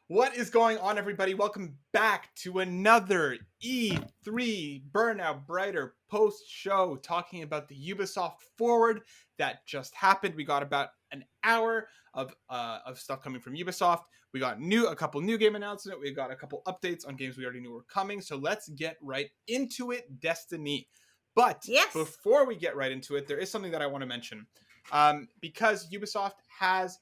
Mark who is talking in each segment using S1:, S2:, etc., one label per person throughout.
S1: What is going on, everybody? Welcome back to another E3 Burnout Brighter post show talking about the Ubisoft Forward that just happened. We got about an hour of stuff coming from Ubisoft. We got a couple new game announcements. We got a couple updates on games we already knew were coming. So let's get right into it, Destiny. But
S2: Yes.
S1: before we get right into it, there is something that I want to mention. Because Ubisoft has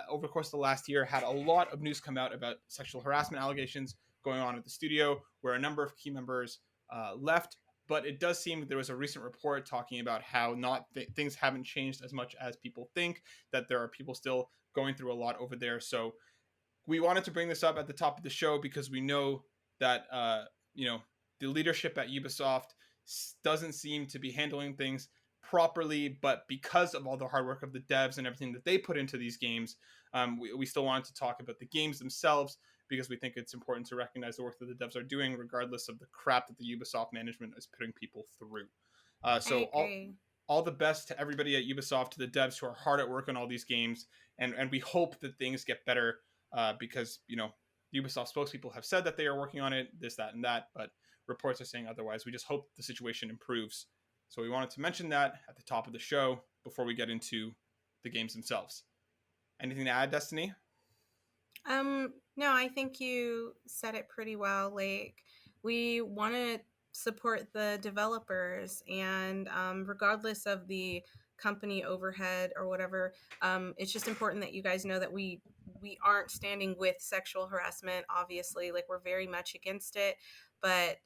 S1: over the course of the last year, had a lot of news come out about sexual harassment allegations going on at the studio, where a number of key members left. But it does seem that there was a recent report talking about how things haven't changed as much as people think, that there are people still going through a lot over there. So we wanted to bring this up at the top of the show because we know that, the leadership at Ubisoft doesn't seem to be handling things properly, but because of all the hard work of the devs and everything that they put into these games, we still wanted to talk about the games themselves because we think it's important to recognize the work that the devs are doing, regardless of the crap that the Ubisoft management is putting people through. So
S2: I agree.
S1: all the best to everybody at Ubisoft, to the devs who are hard at work on all these games, and we hope that things get better because Ubisoft spokespeople have said that they are working on it, this, that, and that, but reports are saying otherwise. We just hope the situation improves. So we wanted to mention that at the top of the show before we get into the games themselves. Anything to add, Destiny?
S2: No, I think you said it pretty well. Like, we want to support the developers, and regardless of the company overhead or whatever, it's just important that you guys know that we aren't standing with sexual harassment. Obviously, like, we're very much against it, but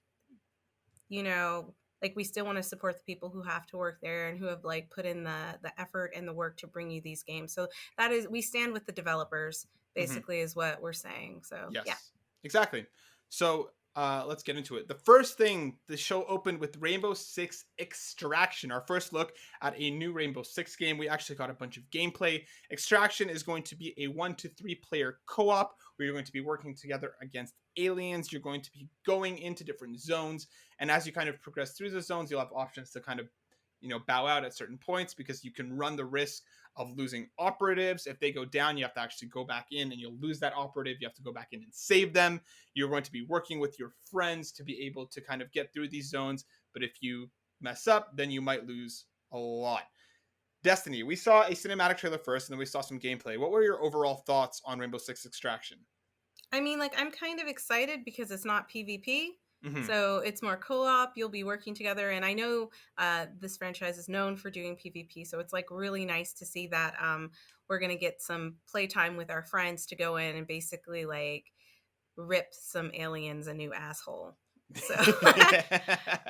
S2: like, we still want to support the people who have to work there and who have like put in the effort and the work to bring you these games. So that is, we stand with the developers, basically, is what we're saying. So yeah.
S1: Yes, exactly. So let's get into it. The first thing, the show opened with Rainbow Six Extraction, our first look at a new Rainbow Six game. We actually got a bunch of gameplay. Extraction is going to be a 1 to 3 player co-op where you're going to be working together against aliens. You're going to be going into different zones, and as you kind of progress through the zones, you'll have options to kind of bow out at certain points, because you can run the risk of losing operatives. If they go down, you have to actually go back in and you'll lose that operative. You have to go back in and save them. You're going to be working with your friends to be able to kind of get through these zones. But if you mess up, then you might lose a lot. Destiny, we saw a cinematic trailer first, and then we saw some gameplay. What were your overall thoughts on Rainbow Six Extraction?
S2: I mean, like, I'm kind of excited because it's not PvP.
S1: Mm-hmm.
S2: So it's more co-op. You'll be working together. And I know this franchise is known for doing PvP. So it's like really nice to see that we're going to get some playtime with our friends to go in and basically like rip some aliens a new asshole. So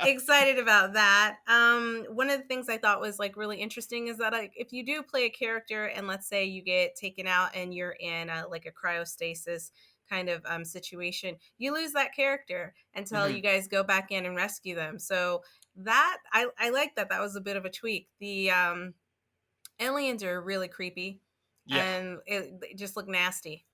S2: excited about that. One of the things I thought was like really interesting is that, like, if you do play a character and let's say you get taken out and you're in like a cryostasis kind of situation, you lose that character until you guys go back in and rescue them. So that I like that. That was a bit of a tweak. The aliens are really creepy, and they just look nasty.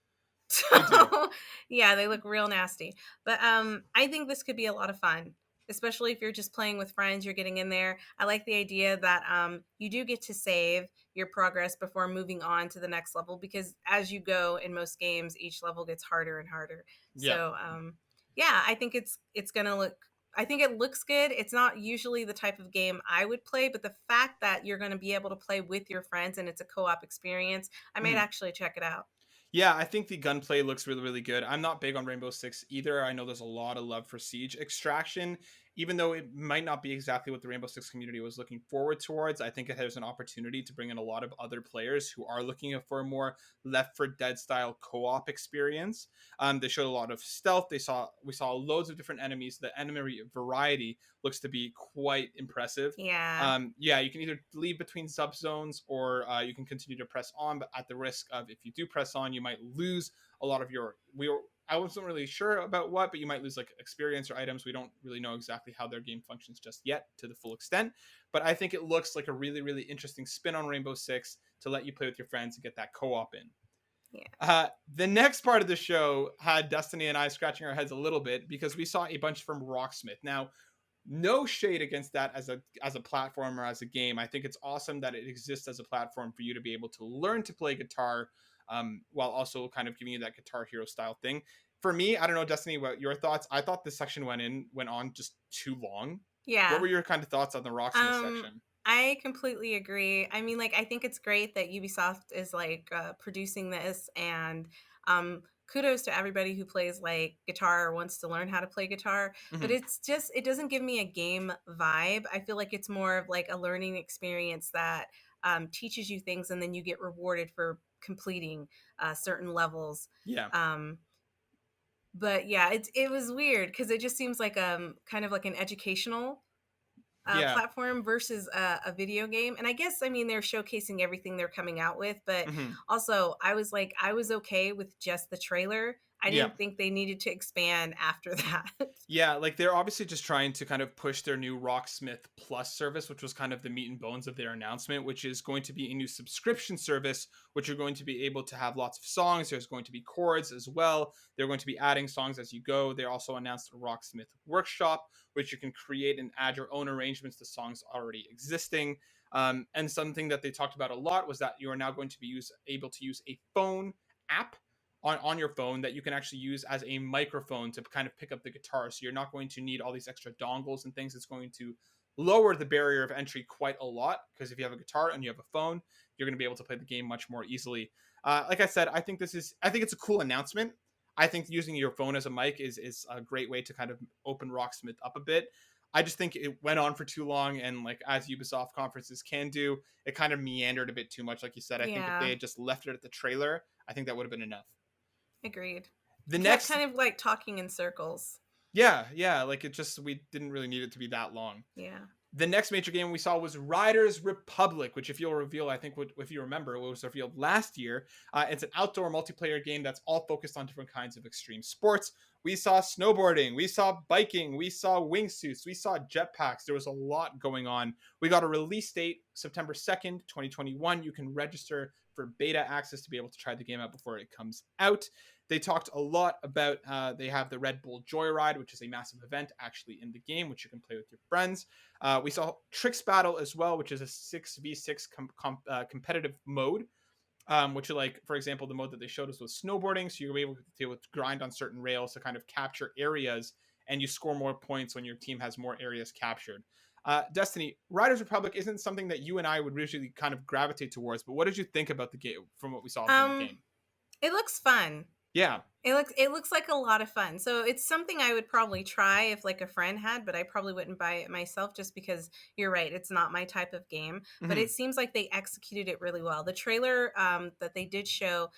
S2: So yeah, they look real nasty. But I think this could be a lot of fun, especially if you're just playing with friends. You're getting in there. I like the idea that you do get to save your progress before moving on to the next level, because as you go in most games, each level gets harder and harder.
S1: Yeah.
S2: So yeah, I think it's gonna look. I think it looks good. It's not usually the type of game I would play, but the fact that you're going to be able to play with your friends and it's a co-op experience, I might actually check it out.
S1: Yeah, I think the gunplay looks really, really good. I'm not big on Rainbow Six either. I know there's a lot of love for Siege Extraction, even though it might not be exactly what the Rainbow Six community was looking forward towards. I think it has an opportunity to bring in a lot of other players who are looking for a more Left 4 Dead style co-op experience. They showed a lot of stealth. We saw loads of different enemies. The enemy variety looks to be quite impressive.
S2: Yeah.
S1: You can either leave between subzones or you can continue to press on, but at the risk of, if you do press on, you might lose a lot of I wasn't really sure about what, but you might lose like experience or items. We don't really know exactly how their game functions just yet to the full extent, but I think it looks like a really, really interesting spin on Rainbow Six to let you play with your friends and get that co-op in.
S2: Yeah.
S1: The next part of the show had Destiny and I scratching our heads a little bit because we saw a bunch from Rocksmith. Now, no shade against that as a platform or as a game. I think it's awesome that it exists as a platform for you to be able to learn to play guitar while also kind of giving you that Guitar Hero style thing. For me, I don't know, Destiny, what your thoughts? I thought this section went on just too long. What
S2: Yeah.
S1: were your kind of thoughts on the Rocksmith
S2: Um,
S1: section?
S2: I completely agree. I mean, like, I think it's great that Ubisoft is like producing this, and kudos to everybody who plays like guitar or wants to learn how to play guitar. But
S1: Hmm.
S2: it's just, it doesn't give me a game vibe. I feel like it's more of like a learning experience that teaches you things, and then you get rewarded for completing certain levels.
S1: Yeah.
S2: Um, but yeah, it was weird because it just seems like kind of like an educational
S1: Yeah.
S2: platform versus a video game. And I guess, I mean, they're showcasing everything they're coming out with, but
S1: Hmm.
S2: also I was like, I was okay with just the trailer. I
S1: Yeah.
S2: didn't think they needed to expand after that.
S1: Yeah, like they're obviously just trying to kind of push their new Rocksmith Plus service, which was kind of the meat and bones of their announcement, which is going to be a new subscription service, which you're going to be able to have lots of songs. There's going to be chords as well. They're going to be adding songs as you go. They also announced a Rocksmith Workshop, which you can create and add your own arrangements to songs already existing. And something that they talked about a lot was that you are now going to be able to use a phone app on your phone that you can actually use as a microphone to kind of pick up the guitar. So you're not going to need all these extra dongles and things. It's going to lower the barrier of entry quite a lot, because if you have a guitar and you have a phone, you're going to be able to play the game much more easily. Like I said, I think it's a cool announcement. I think using your phone as a mic is a great way to kind of open Rocksmith up a bit. I just think it went on for too long, and like as Ubisoft conferences can do, it kind of meandered a bit too much. Like you said, I think if they
S2: Yeah,
S1: had just left it at the trailer, I think that would have been enough.
S2: agreed.
S1: The
S2: Kept
S1: next,
S2: kind of like talking in circles.
S1: yeah, like it just, we didn't really need it to be that long.
S2: Yeah.
S1: The next major game we saw was Riders Republic, which, if you'll reveal, I think if you remember, it was revealed last year. It's an outdoor multiplayer game that's all focused on different kinds of extreme sports. We saw snowboarding, we saw biking, we saw wingsuits, we saw jetpacks. There was a lot going on. We got a release date, September 2nd, 2021. You can register for beta access to be able to try the game out before it comes out. They talked a lot about, they have the Red Bull Joyride, which is a massive event actually in the game, which you can play with your friends. We saw Tricks Battle as well, which is a 6v6 competitive mode, which, like, for example, the mode that they showed us was snowboarding. So you're able to grind on certain rails to kind of capture areas, and you score more points when your team has more areas captured. Destiny, Riders Republic isn't something that you and I would usually kind of gravitate towards, but what did you think about the game from what we saw from the
S2: Um,
S1: game?
S2: it looks fun.
S1: Yeah.
S2: It looks like a lot of fun. So it's something I would probably try if like a friend had, but I probably wouldn't buy it myself just because you're right, it's not my type of game. But
S1: Mm-hmm.
S2: it seems like they executed it really well. The trailer that they did show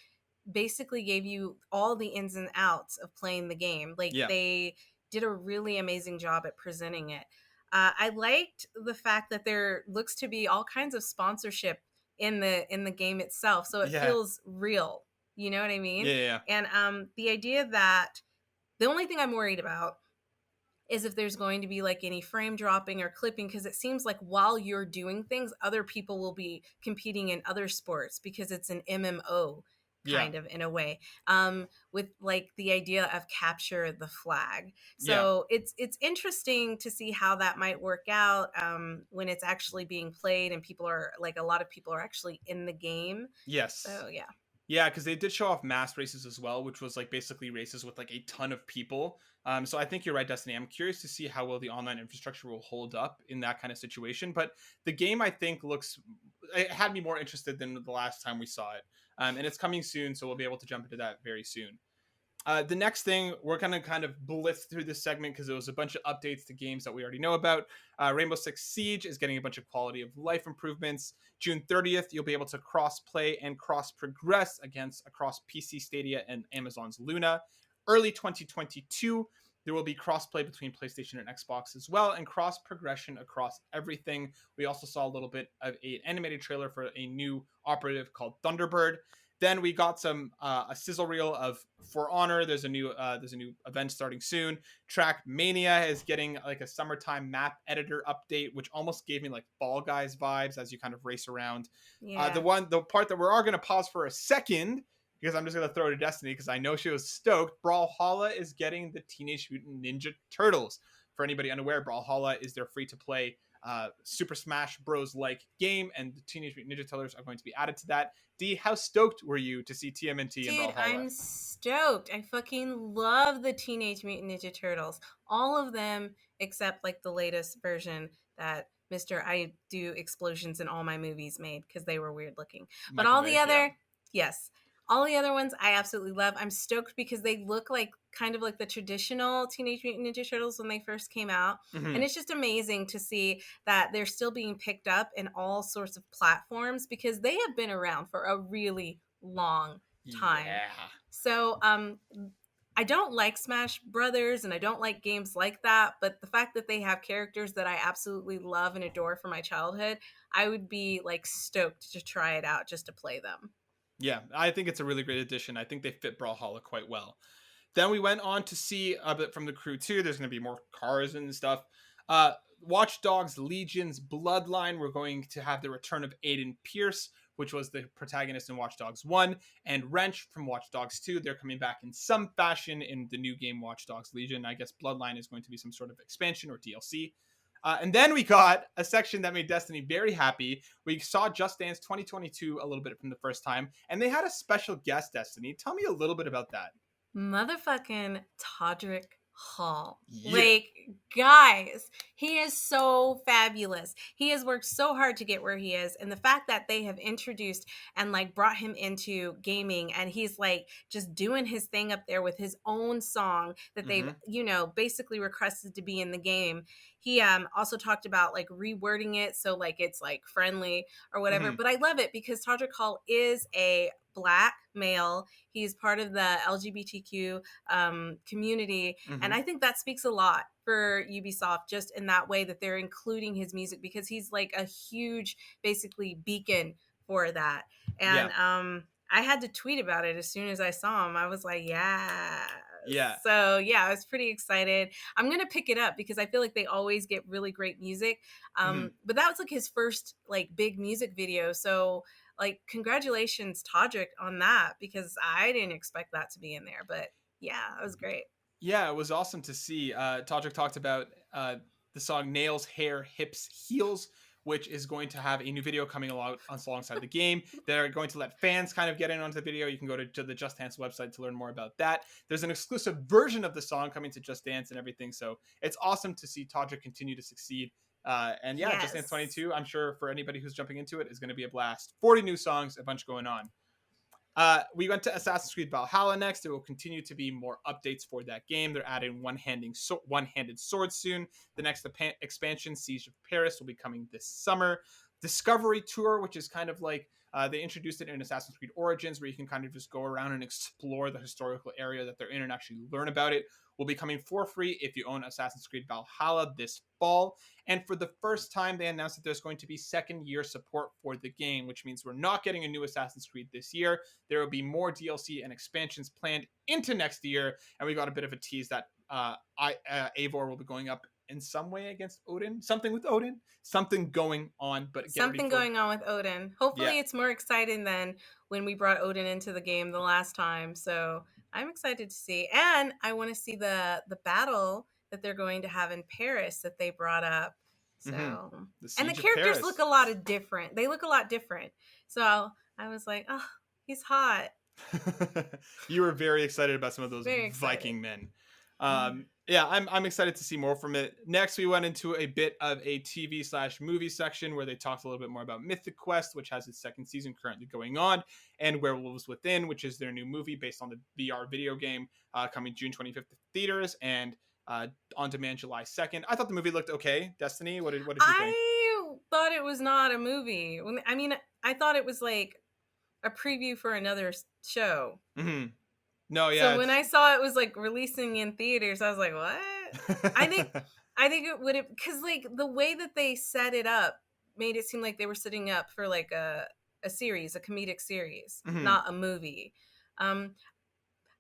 S2: basically gave you all the ins and outs of playing the game. Like
S1: Yeah.
S2: they did a really amazing job at presenting it. I liked the fact that there looks to be all kinds of sponsorship in the game itself, so it
S1: Yeah.
S2: feels real. You know what I mean?
S1: Yeah. Yeah.
S2: And the idea that the only thing I'm worried about is if there's going to be like any frame dropping or clipping, because it seems like while you're doing things, other people will be competing in other sports because it's an MMO
S1: Yeah.
S2: kind of in a way, with like the idea of capture the flag.
S1: Yeah.
S2: So it's interesting to see how that might work out when it's actually being played and people are like, a lot of people are actually in the game.
S1: Yes.
S2: So yeah.
S1: Yeah, because they did show off mass races as well, which was like basically races with like a ton of people. So I think you're right, Destiny. I'm curious to see how well the online infrastructure will hold up in that kind of situation. But the game, I think, it had me more interested than the last time we saw it. And it's coming soon, so we'll be able to jump into that very soon. The next thing, we're going to kind of blitz through this segment because there was a bunch of updates to games that we already know about. Rainbow Six Siege is getting a bunch of quality of life improvements. June 30th, you'll be able to cross-play and cross-progress across PC Stadia and Amazon's Luna. Early 2022, there will be cross-play between PlayStation and Xbox as well, and cross-progression across everything. We also saw a little bit of an animated trailer for a new operative called Thunderbird. Then we got a sizzle reel of For Honor. There's a new event starting soon. Trackmania is getting like a summertime map editor update, which almost gave me like Fall Guys vibes as you kind of race around.
S2: Yeah.
S1: The part that we are going to pause for a second, because I'm just going to throw it to Destiny because I know she was stoked. Brawlhalla is getting the Teenage Mutant Ninja Turtles. For anybody unaware, Brawlhalla is their free-to-play Super Smash Bros. Like game, and the Teenage Mutant Ninja Turtles are going to be added to that. D, how stoked were you to see TMNT in
S2: Dude,
S1: Valhalla?
S2: I'm stoked. I fucking love the Teenage Mutant Ninja Turtles. All of them except like the latest version that Mr. I do explosions in all my movies made because they were weird looking. But
S1: Michael
S2: all the
S1: Bay, yeah.
S2: other, yes, all the other ones I absolutely love. I'm stoked because they look like kind of like the traditional Teenage Mutant Ninja Turtles when they first came out. And
S1: Mhm.
S2: it's just amazing to see that they're still being picked up in all sorts of platforms because they have been around for a really long time.
S1: Yeah.
S2: So I don't like Smash Brothers and I don't like games like that, but the fact that they have characters that I absolutely love and adore from my childhood, I would be like stoked to try it out just to play them.
S1: Yeah, I think it's a really great addition. I think they fit Brawlhalla quite well. Then we went on to see a bit from the crew too. There's going to be more cars and stuff. Watch Dogs Legion's Bloodline. We're going to have the return of Aiden Pierce, which was the protagonist in Watch Dogs 1, and Wrench from Watch Dogs 2. They're coming back in some fashion in the new game Watch Dogs Legion. I guess Bloodline is going to be some sort of expansion or DLC. And then we got a section that made Destiny very happy. We saw Just Dance 2022 a little bit from the first time, and they had a special guest, Destiny. Tell me a little bit about that.
S2: Motherfucking Todrick Hall.
S1: Yeah.
S2: Like, guys, he is so fabulous. He has worked so hard to get where he is. And the fact that they have introduced and like brought him into gaming and he's like just doing his thing up there with his own song that they've,
S1: Mm-hmm.
S2: basically requested to be in the game. He also talked about like rewording it so like it's like friendly or whatever.
S1: Mm-hmm.
S2: But I love it because Todrick Hall is a Black male. He's part of the LGBTQ community. And
S1: Mm-hmm.
S2: I think that speaks a lot for Ubisoft just in that way that they're including his music because he's like a huge, basically, beacon for that. And
S1: Yeah.
S2: I had to tweet about it as soon as I saw him. I was like, yeah.
S1: Yeah.
S2: So yeah, I was pretty excited. I'm gonna pick it up because I feel like they always get really great music.
S1: Mm-hmm.
S2: But that was like his first like big music video. So like congratulations Todrick on that because I didn't expect that to be in there. But yeah, it was great.
S1: Yeah, it was awesome to see. Todrick talked about the song Nails, Hair, Hips, Heels, which is going to have a new video coming along alongside the game. They're going to let fans kind of get in onto the video. You can go to the Just Dance website to learn more about that. There's an exclusive version of the song coming to Just Dance and everything. So it's awesome to see Todrick continue to succeed. And yeah, Just Dance
S2: Yes.
S1: 22, I'm sure for anybody who's jumping into it, is going to be a blast. 40 new songs, a bunch going on. We went to Assassin's Creed Valhalla next. There will continue to be more updates for that game. They're adding one-handed swords soon. The next expansion, Siege of Paris, will be coming this summer. Discovery Tour, which is kind of like they introduced it in Assassin's Creed Origins, where you can kind of just go around and explore the historical area that they're in and actually learn about it, will be coming for free if you own Assassin's Creed Valhalla this fall. And for the first time, they announced that there's going to be second-year support for the game, which means we're not getting a new Assassin's Creed this year. There will be more DLC and expansions planned into next year, and we got a bit of a tease that Eivor will be going up in some way against Odin. Something with Odin. Something going on, but get
S2: Something
S1: ready for
S2: going on with Odin.
S1: yeah.
S2: Hopefully it's more exciting than when we brought Odin into the game the last time. So I'm excited to see. And I want to see the battle that they're going to have in Paris that they brought up.
S1: Mm-hmm.
S2: So
S1: The
S2: and the
S1: Siege of
S2: characters look
S1: Paris.
S2: a lot of different. They look a lot different. So I was like, oh, he's hot.
S1: You were very excited about some of those
S2: Very excited.
S1: Viking men. Yeah, I'm excited to see more from it. Next, we went into a bit of a TV/movie section where they talked a little bit more about Mythic Quest, which has its second season currently going on, and Werewolves Within, which is their new movie based on the VR video game, coming June 25th to theaters and on demand July 2nd. I thought the movie looked okay. Destiny, what did you think?
S2: I thought it was not a movie. I mean, I thought it was like a preview for another show.
S1: Mm-hmm. No,
S2: So
S1: yeah,
S2: when I saw it was like releasing in theaters, I was like, "What?" I think I think it would have because like the way that they set it up made it seem like they were setting up for like a series, a comedic series,
S1: mm-hmm.
S2: not a movie. Um,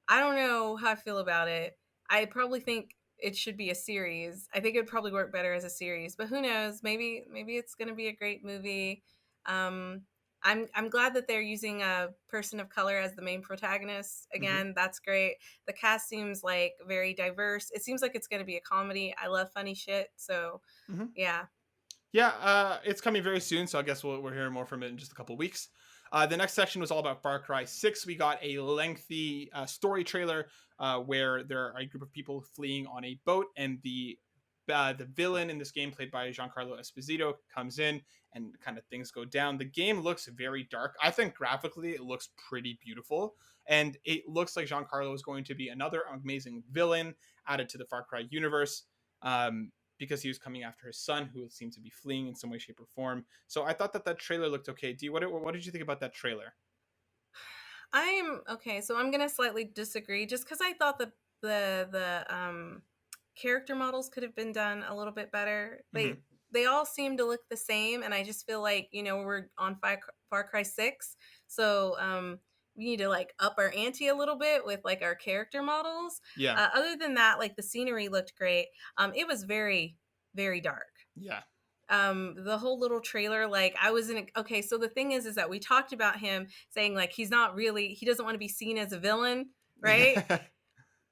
S2: I don't know how I feel about it. I probably think it should be a series. I think it would probably work better as a series, but who knows? Maybe it's going to be a great movie. Um, I'm glad that they're using a person of color as the main protagonist.
S1: Mm-hmm.
S2: Again, that's great. The cast seems like very diverse. It seems like it's going to be a comedy. I love funny shit, so
S1: Mm-hmm.
S2: yeah.
S1: Yeah, it's coming very soon, so I guess we're hearing more from it in just a couple weeks. The next section was all about Far Cry 6. We got a lengthy story trailer where there are a group of people fleeing on a boat, and the villain in this game, played by Giancarlo Esposito, comes in and kind of things go down. The game looks very dark. I think graphically it looks pretty beautiful, and it looks like Giancarlo is going to be another amazing villain added to the Far Cry universe. Because he was coming after his son, who seemed to be fleeing in some way, shape, or form. So I thought that trailer looked okay. D, what did you think about that trailer?
S2: I'm okay, so I'm gonna slightly disagree, just because I thought the character models could have been done a little bit better.
S1: Mm-hmm.
S2: They all seem to look the same, and I just feel like, we're on Far Cry 6, so we need to like up our ante a little bit with like our character models.
S1: Yeah,
S2: Other than that, like the scenery looked great. It was very, very dark.
S1: yeah,
S2: The whole little trailer, like I was in okay, so the thing is that we talked about him saying like he doesn't want to be seen as a villain, right?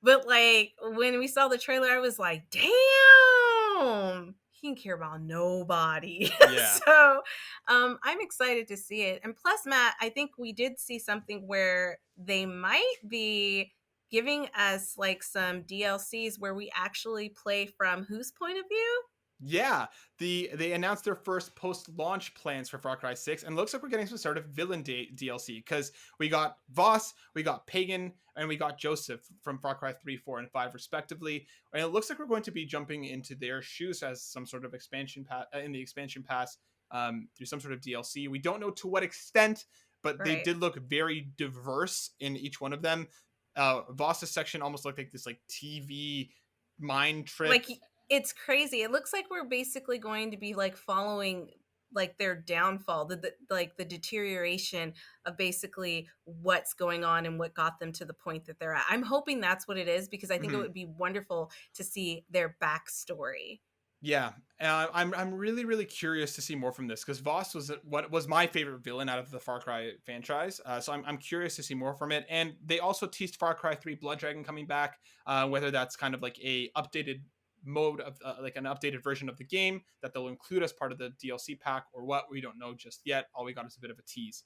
S2: But like when we saw the trailer, I was like, damn, he can care about nobody.
S1: yeah.
S2: So I'm excited to see it. And plus, Matt, I think we did see something where they might be giving us like some DLCs where we actually play from whose point of view?
S1: Yeah, they announced their first post-launch plans for Far Cry 6, and it looks like we're getting some sort of villain DLC because we got Voss, we got Pagan, and we got Joseph from Far Cry 3, 4, and 5, respectively. And it looks like we're going to be jumping into their shoes as some sort of expansion pass in the expansion pass through some sort of DLC. We don't know to what extent, but they
S2: Right.
S1: did look very diverse in each one of them. Voss's section almost looked like this like TV mind trip.
S2: Like it's crazy. It looks like we're basically going to be like following like their downfall, like the deterioration of basically what's going on and what got them to the point that they're at. I'm hoping that's what it is, because I think it
S1: Mhm.
S2: would be wonderful to see their backstory.
S1: Yeah, I'm really curious to see more from this because Voss was what was my favorite villain out of the Far Cry franchise. So I'm curious to see more from it. And they also teased Far Cry 3 Blood Dragon coming back. Whether that's kind of like a updated mode of like an updated version of the game that they'll include as part of the DLC pack or what, we don't know just yet. All we got is a bit of a tease.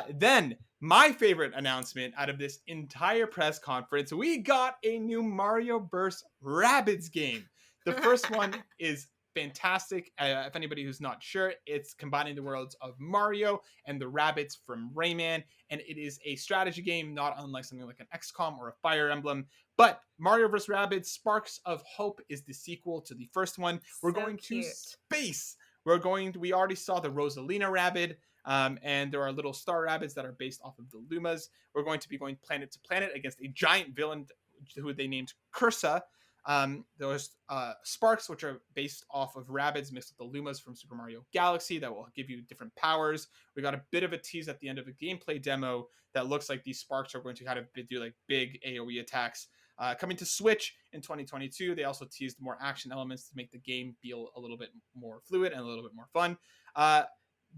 S1: Then my favorite announcement out of this entire press conference, we got a new Mario vs. Rabbids game. The first one is fantastic. If anybody who's not sure, it's combining the worlds of Mario and the Rabbids from Rayman, and it is a strategy game, not unlike something like an XCOM or a Fire Emblem. But Mario vs. Rabbids Sparks of Hope is the sequel to the first one. We're
S2: So
S1: going to
S2: cute.
S1: space. We already saw the Rosalina Rabbid, and there are little star rabbits that are based off of the Lumas. We're going to be going planet to planet against a giant villain who they named Cursa. There's Sparks, which are based off of rabbits mixed with the Lumas from Super Mario Galaxy that will give you different powers. We got a bit of a tease at the end of a gameplay demo that looks like these Sparks are going to kind of do like big AoE attacks. Coming to Switch in 2022, they also teased more action elements to make the game feel a little bit more fluid and a little bit more fun.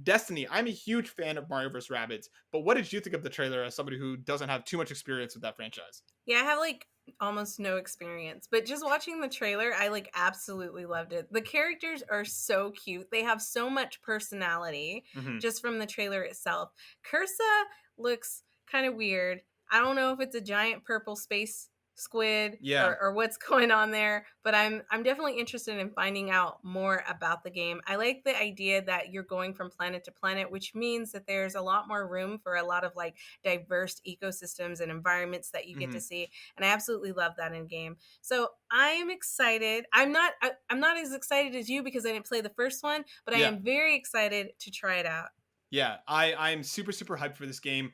S1: Destiny, I'm a huge fan of Mario vs. Rabbids, but what did you think of the trailer as somebody who doesn't have too much experience with that franchise?
S2: Yeah, I have like almost no experience, but just watching the trailer, I like absolutely loved it. The characters are so cute. They have so much personality
S1: Mm-hmm.
S2: just from the trailer itself. Cursa looks kind of weird. I don't know if it's a giant purple space squid
S1: Yeah.
S2: or what's going on there, but I'm definitely interested in finding out more about the game. I like the idea that you're going from planet to planet, which means that there's a lot more room for a lot of like diverse ecosystems and environments that you get
S1: Mm-hmm.
S2: to see, and I absolutely love that in game. So I am excited. I'm not as excited as you because I didn't play the first one, but I
S1: Yeah.
S2: am very excited to try it out.
S1: Yeah, I'm super hyped for this game.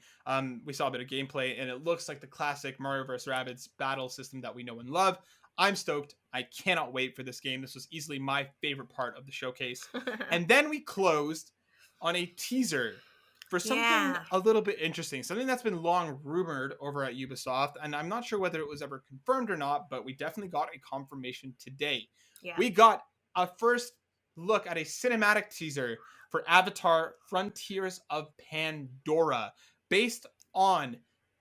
S1: We saw a bit of gameplay, and it looks like the classic Mario vs. Rabbids battle system that we know and love. I'm stoked. I cannot wait for this game. This was easily my favorite part of the showcase. And then we closed on a teaser for something
S2: Yeah.
S1: a little bit interesting, something that's been long rumored over at Ubisoft, and I'm not sure whether it was ever confirmed or not, but we definitely got a confirmation today.
S2: Yeah.
S1: We got a first look at a cinematic teaser for Avatar Frontiers of Pandora, based on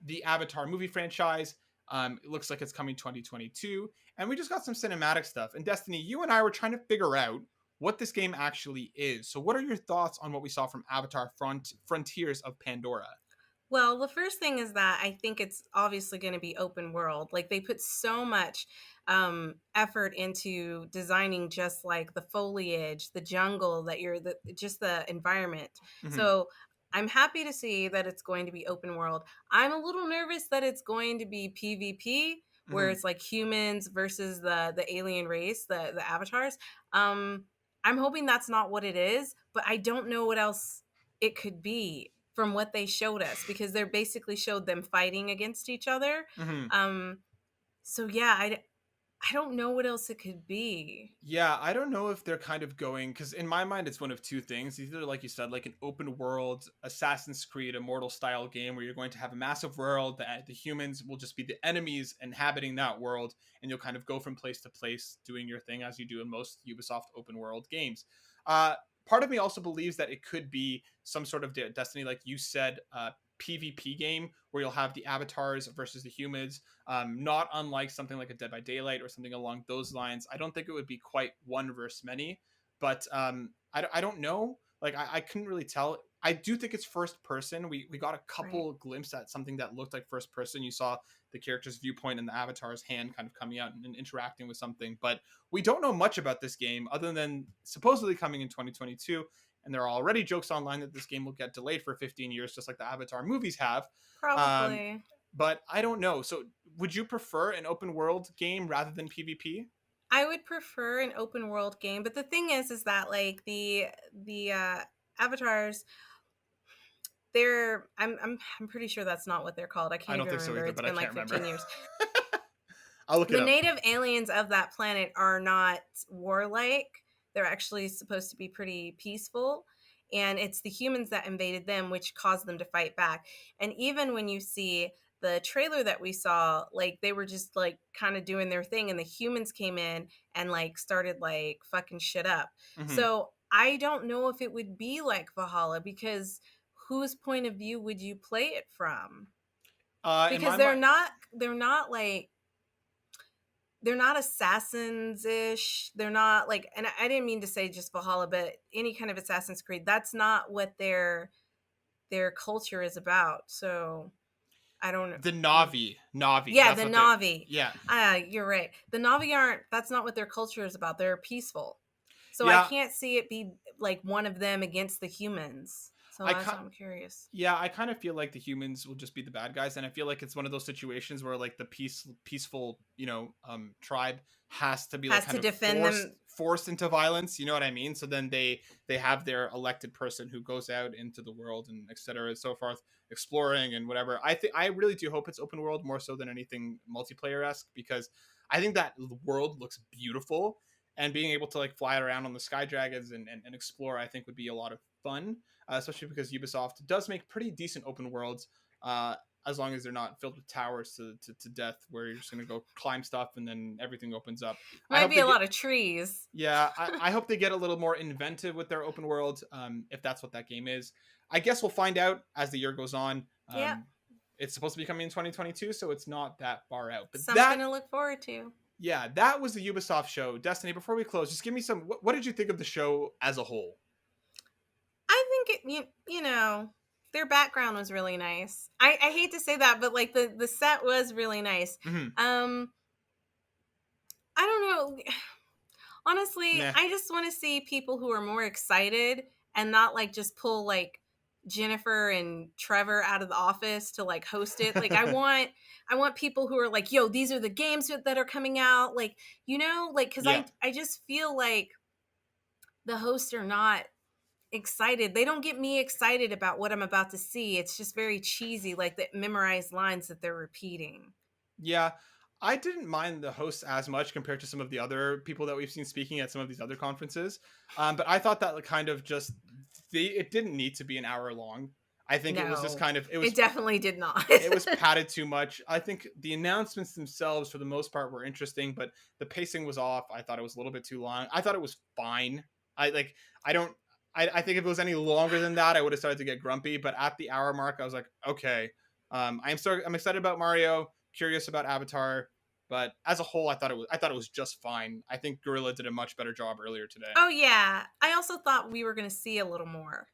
S1: the Avatar movie franchise. It looks like it's coming 2022. And we just got some cinematic stuff. And Destiny, you and I were trying to figure out what this game actually is. So what are your thoughts on what we saw from Avatar Frontiers of Pandora?
S2: Well, the first thing is that I think it's obviously going to be open world. Like they put so much effort into designing just like the foliage, the jungle that just the environment.
S1: Mm-hmm.
S2: So I'm happy to see that it's going to be open world. I'm a little nervous that it's going to be PvP, where
S1: Mm-hmm.
S2: it's like humans versus the alien race, the avatars. Um, I'm hoping that's not what it is, but I don't know what else it could be from what they showed us, because they basically showed them fighting against each other.
S1: Mm-hmm.
S2: Um, so yeah, I don't know what else it could be.
S1: Yeah, I don't know if they're kind of going, because in my mind it's one of two things. Either, like you said, like an open world Assassin's Creed Immortal style game where you're going to have a massive world that the humans will just be the enemies inhabiting that world, and you'll kind of go from place to place doing your thing as you do in most Ubisoft open world games. Uh, Part of me also believes that it could be some sort of Destiny, like you said, PvP game where you'll have the avatars versus the humans, not unlike something like a Dead by Daylight or something along those lines. I don't think it would be quite one versus many, but I don't know. Like I couldn't really tell. I do think it's first person. We got a
S2: Right.
S1: couple glimpse at something that looked like first person. You saw the character's viewpoint and the avatar's hand kind of coming out and interacting with something, but we don't know much about this game other than supposedly coming in 2022. And there are already jokes online that this game will get delayed for 15 years, just like the Avatar movies have. Um,
S2: Probably.
S1: but I don't know. So, would you prefer an open world game rather than PvP?
S2: I would prefer an open world game, but the thing is that like the avatars, I'm pretty sure that's not what they're called. I
S1: I
S2: can't
S1: don't
S2: even
S1: think so
S2: remember.
S1: either,
S2: It's
S1: but I
S2: been
S1: can't
S2: like
S1: remember.
S2: 15 years.
S1: I'll look it
S2: The
S1: up.
S2: native aliens of that planet are not warlike. They're actually supposed to be pretty peaceful. And it's the humans that invaded them, which caused them to fight back. And even when you see the trailer that we saw, like they were just like kind of doing their thing, and the humans came in and like started like fucking shit up.
S1: Hmm.
S2: So I don't know if it would be like Valhalla, because whose point of view would you play it from?
S1: In
S2: Because
S1: my mind,
S2: they're not assassins ish. They're not like, and I didn't mean to say just Valhalla, but any kind of Assassin's Creed. That's not what their culture is about. So I don't
S1: the
S2: know.
S1: Navi.
S2: Yeah,
S1: That's
S2: the
S1: what they.
S2: Navi.
S1: Yeah,
S2: You're right. The Navi aren't. That's not what their culture is about. They're peaceful. So I
S1: yeah.
S2: can't see it be like one of them against the humans. So
S1: I
S2: that's
S1: can
S2: why I'm curious.
S1: Yeah, I kind of feel like the humans will just be the bad guys, and I feel like it's one of those situations where like the peaceful, tribe has to be like
S2: Has
S1: kind
S2: to
S1: of
S2: defend them.
S1: forced into violence. You know what I mean? So then they have their elected person who goes out into the world and etc. and so forth, exploring and whatever. I really do hope it's open world more so than anything multiplayer esque, because I think that world looks beautiful, and being able to like fly around on the sky dragons and explore, I think would be a lot of fun, especially because Ubisoft does make pretty decent open worlds, as long as they're not filled with towers to death, where you're just going to go climb stuff and then everything opens up. I
S2: Might
S1: hope
S2: be
S1: they
S2: a
S1: get,
S2: lot of trees.
S1: yeah, I hope they get a little more inventive with their open world, if that's what that game is. I guess we'll find out as the year goes on.
S2: Yeah,
S1: It's supposed to be coming in 2022, so it's not that far out. But
S2: something to look forward to.
S1: yeah, that was the Ubisoft show. Destiny, before we close, just give me some. What did you think of the show as a whole?
S2: I think you know, their background was really nice. I hate to say that, but like the set was really nice.
S1: Mm-hmm.
S2: Um, I don't know. Honestly,
S1: Nah.
S2: I just want to see people who are more excited and not like just pull like Jennifer and Trevor out of the office to like host it. Like I want people who are like, "Yo, these are the games that are coming out." Like, like cuz
S1: Yeah.
S2: I just feel like the hosts are not excited. They don't get me excited about what I'm about to see. It's just very cheesy, like the memorized lines that they're repeating.
S1: Yeah, I didn't mind the hosts as much compared to some of the other people that we've seen speaking at some of these other conferences. But I thought that kind of just it didn't need to be an hour long. I think it was just
S2: No,
S1: kind of
S2: it definitely did not.
S1: it was padded too much. I think the announcements themselves, for the most part, were interesting, but the pacing was off. I thought it was a little bit too long. I thought it was fine. I like. I don't. I think if it was any longer than that, I would have started to get grumpy. But at the hour mark, I was like, okay. I'm excited about Mario. Curious about Avatar. But as a whole, I thought it was just fine. I think Gorilla did a much better job earlier today.
S2: Oh yeah, I also thought we were going to see a little more.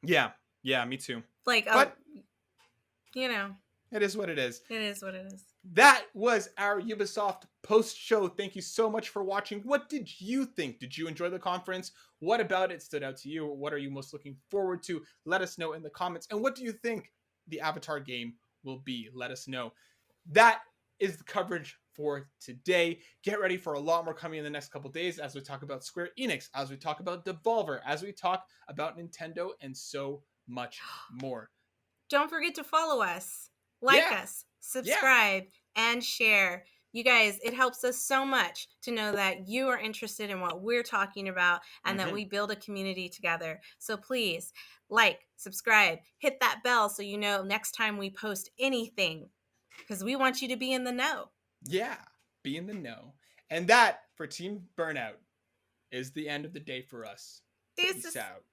S1: Yeah, yeah, me too.
S2: Like,
S1: But
S2: you know,
S1: it is what it is.
S2: it is what it is.
S1: That was our Ubisoft post show. Thank you so much for watching. What did you think? Did you enjoy the conference? What about it stood out to you? What are you most looking forward to? Let us know in the comments. And what do you think the Avatar game will be? Let us know. That is the coverage for today. Get ready for a lot more coming in the next couple days as we talk about Square Enix, as we talk about Devolver, as we talk about Nintendo, and so much more.
S2: Don't forget to follow us, like us, subscribe, and share. You guys, it helps us so much to know that you are interested in what we're talking about and that we build a community together. So please, like, subscribe, hit that bell so you know next time we post anything, because we want you to be in the know.
S1: Yeah, be in the know. And that, for Team Burnout, is the end of the day for us. Peace out.